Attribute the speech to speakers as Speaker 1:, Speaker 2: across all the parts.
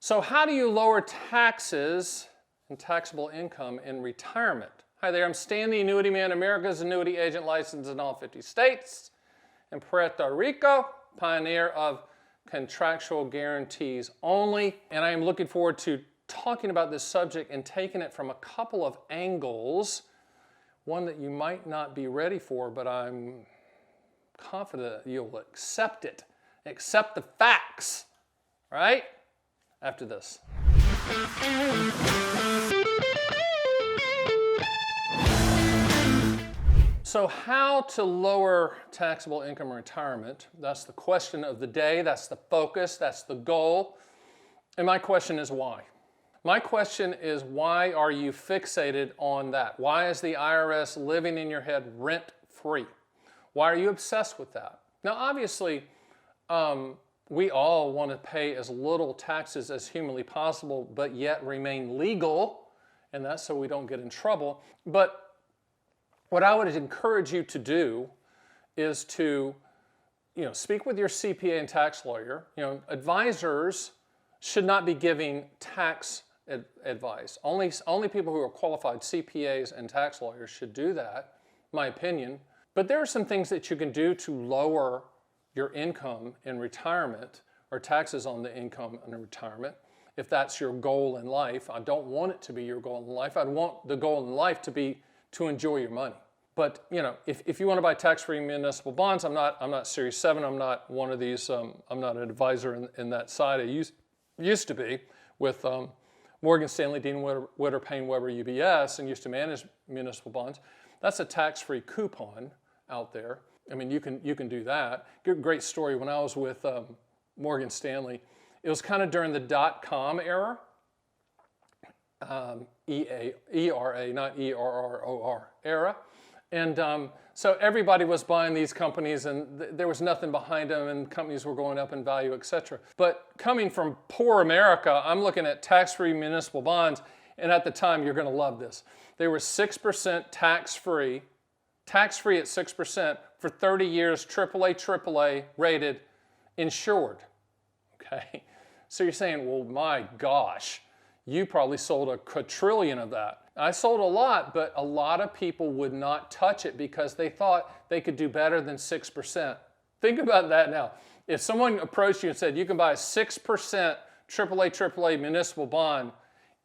Speaker 1: So how do you lower taxes and taxable income in retirement? Hi there, I'm Stan the Annuity Man, America's annuity agent licensed in all 50 states, and Puerto Rico, pioneer of contractual guarantees only. And I am looking forward to talking about this subject and taking it from a couple of angles, one that you might not be ready for, but I'm confident you'll accept it. Accept the facts, right? After this. So how to lower taxable income in retirement? That's the question of the day, that's the focus, that's the goal. And my question is why? My question is, why are you fixated on that? Why is the IRS living in your head rent-free? Why are you obsessed with that? Now obviously, we all want to pay as little taxes as humanly possible, but yet remain legal, and that's so we don't get in trouble. But what I would encourage you to do is to, speak with your CPA and tax lawyer. Advisors should not be giving tax advice. Only people who are qualified CPAs and tax lawyers should do that, my opinion. But there are some things that you can do to lower your income in retirement, or taxes on the income in retirement, if that's your goal in life. I don't want it to be your goal in life. I'd want the goal in life to be to enjoy your money. But if you want to buy tax-free municipal bonds, I'm not Series 7. I'm not one of these. I'm not an advisor in that side. I used to be with Morgan Stanley, Dean Witter, Payne, Weber, UBS, and used to manage municipal bonds. That's a tax-free coupon out there. I mean, you can do that. Great story. When I was with Morgan Stanley, it was kind of during the dot-com era. ERA, not ERROR era. And so everybody was buying these companies, and there was nothing behind them, and companies were going up in value, etc. But coming from poor America, I'm looking at tax-free municipal bonds, and at the time, you're going to love this. They were 6% tax-free at 6% for 30 years, AAA rated, insured. Okay, so you're saying, well, my gosh, you probably sold a quadrillion of that. I sold a lot, but a lot of people would not touch it because they thought they could do better than 6%. Think about that now. If someone approached you and said, you can buy a 6% AAA municipal bond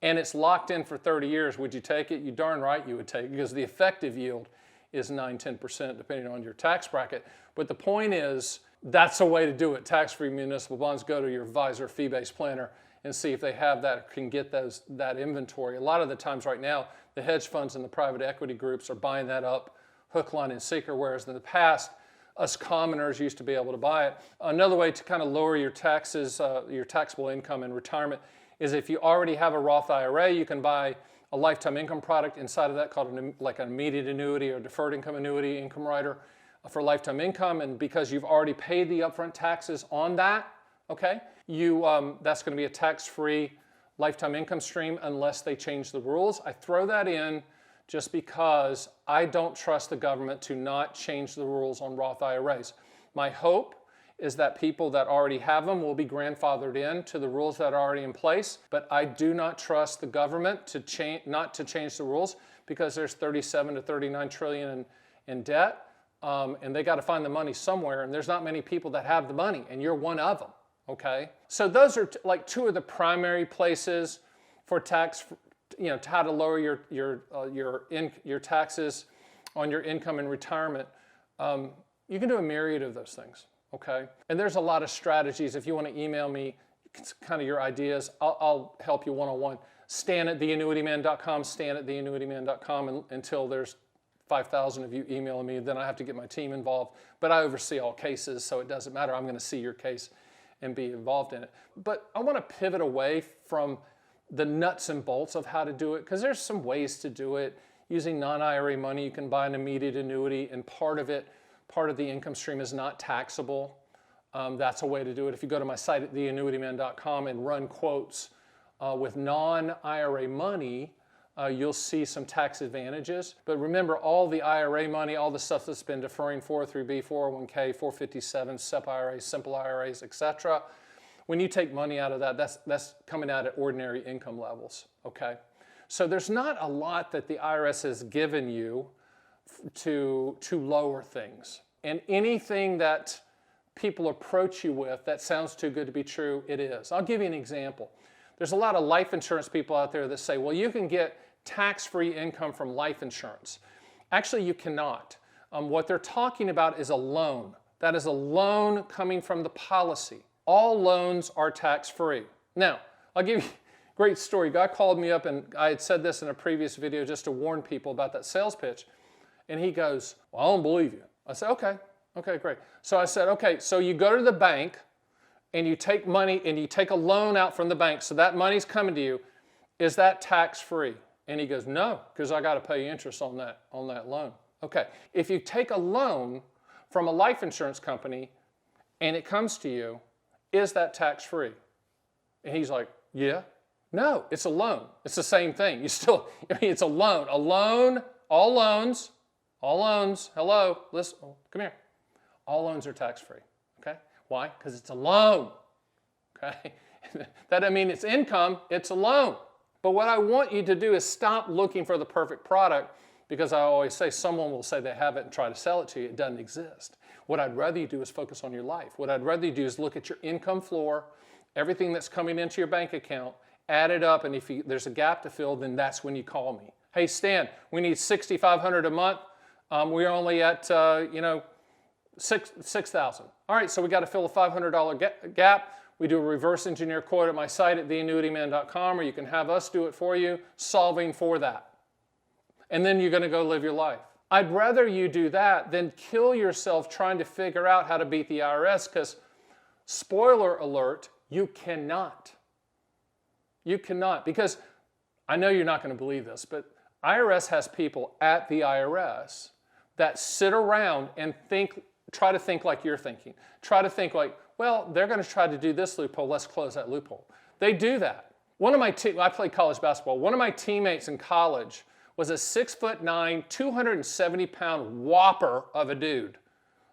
Speaker 1: and it's locked in for 30 years, would you take it? You darn right you would take it, because the effective yield is 9–10% depending on your tax bracket. But the point is, that's a way to do it. Tax-free municipal bonds. Go to your advisor fee-based planner and see if they have that, can get that inventory. A lot of the times right now, the hedge funds and the private equity groups are buying that up hook, line, and sinker, whereas in the past, us commoners used to be able to buy it. Another way to kind of lower your taxes, your taxable income in retirement, is if you already have a Roth IRA, you can buy a lifetime income product inside of that called like an immediate annuity or deferred income annuity, income rider for lifetime income. And because you've already paid the upfront taxes on that, okay, that's going to be a tax-free lifetime income stream unless they change the rules. I throw that in just because I don't trust the government to not change the rules on Roth IRAs. My hope is that people that already have them will be grandfathered in to the rules that are already in place, but I do not trust the government not to change the rules, because there's 37 to 39 trillion in debt, and they got to find the money somewhere, and there's not many people that have the money, and you're one of them. Okay, so those are like two of the primary places for tax, how to lower your taxes on your income in retirement. You can do a myriad of those things. Okay, and there's a lot of strategies. If you want to email me, kind of your ideas, I'll help you one-on-one. Stan@theannuityman.com, Stan@theannuityman.com, and until there's 5,000 of you emailing me, then I have to get my team involved. But I oversee all cases, so it doesn't matter. I'm going to see your case and be involved in it. But I want to pivot away from the nuts and bolts of how to do it, because there's some ways to do it. Using non-IRA money, you can buy an immediate annuity, and part of the income stream is not taxable. That's a way to do it. If you go to my site at theannuityman.com and run quotes with non-IRA money, you'll see some tax advantages. But remember, all the IRA money, all the stuff that's been deferring 403B, 401k, 457, SEP IRAs, simple IRAs, etc., When you take money out of that, that's coming out at ordinary income levels, okay? So there's not a lot that the IRS has given you to lower things. And anything that people approach you with that sounds too good to be true, it is. I'll give you an example. There's a lot of life insurance people out there that say, well, you can get tax-free income from life insurance. Actually, you cannot. What they're talking about is a loan. That is a loan coming from the policy. All loans are tax-free. Now, I'll give you a great story. A guy called me up, and I had said this in a previous video just to warn people about that sales pitch. And he goes, well, I don't believe you. I said, okay, great. So I said, okay, so you go to the bank and you take money and you take a loan out from the bank, so that money's coming to you. Is that tax-free? And he goes, no, because I got to pay interest on that loan. Okay, if you take a loan from a life insurance company and it comes to you, is that tax-free? And he's like, yeah. No, it's a loan. It's the same thing. It's a loan. A loan, all loans, hello, listen, come here. All loans are tax-free, okay? Why? Because it's a loan, okay? That doesn't mean it's income, it's a loan. But what I want you to do is stop looking for the perfect product, because I always say someone will say they have it and try to sell it to you. It doesn't exist. What I'd rather you do is focus on your life. What I'd rather you do is look at your income floor, everything that's coming into your bank account, add it up, and if there's a gap to fill, then that's when you call me. Hey, Stan, we need $6,500 a month. We're only at, $6,000. All right, so we got to fill a $500 gap. We do a reverse engineer quote at my site at theannuityman.com, or you can have us do it for you, solving for that. And then you're going to go live your life. I'd rather you do that than kill yourself trying to figure out how to beat the IRS, because, spoiler alert, you cannot. You cannot, because I know you're not going to believe this, but IRS has people at the IRS that sit around and try to think like you're thinking. Try to think like, well, they're going to try to do this loophole, let's close that loophole. They do that. I played college basketball. One of my teammates in college was a 6'9", 270-pound whopper of a dude,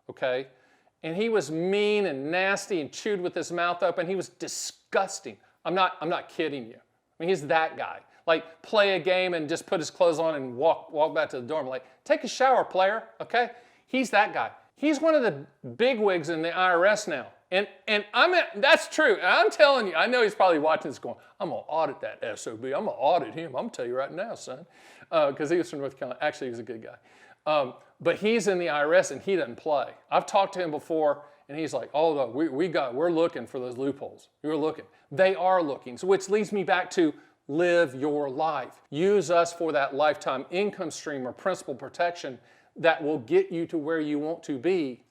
Speaker 1: okay? And he was mean and nasty and chewed with his mouth open. He was disgusting. I'm not kidding you. I mean, he's that guy. Like, play a game and just put his clothes on and walk back to the dorm. Like, take a shower, player, okay? He's that guy. He's one of the bigwigs in the IRS now. And that's true. And I'm telling you, I know he's probably watching this going, I'm going to audit that SOB. I'm going to audit him. I'm going to tell you right now, son. Because he was from North Carolina. Actually, he was a good guy. But he's in the IRS and he doesn't play. I've talked to him before and he's like, oh, no, we're looking for those loopholes. We're looking. They are looking. So which leads me back to live your life. Use us for that lifetime income stream or principal protection that will get you to where you want to be.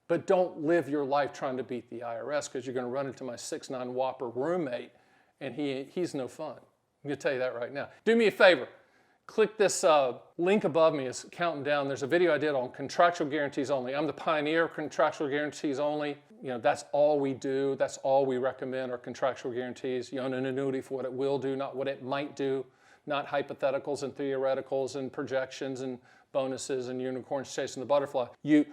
Speaker 1: But don't live your life trying to beat the IRS, because you're going to run into my 6'9" whopper roommate, and he's no fun. I'm going to tell you that right now. Do me a favor. Click this link above me. It's counting down. There's a video I did on contractual guarantees only. I'm the pioneer of contractual guarantees only. That's all we do. That's all we recommend are contractual guarantees. You own an annuity for what it will do, not what it might do, not hypotheticals and theoreticals and projections and bonuses and unicorns chasing the butterfly. You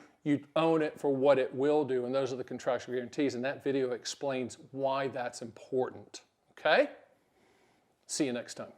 Speaker 1: own it for what it will do, and those are the contractual guarantees, and that video explains why that's important. Okay? See you next time.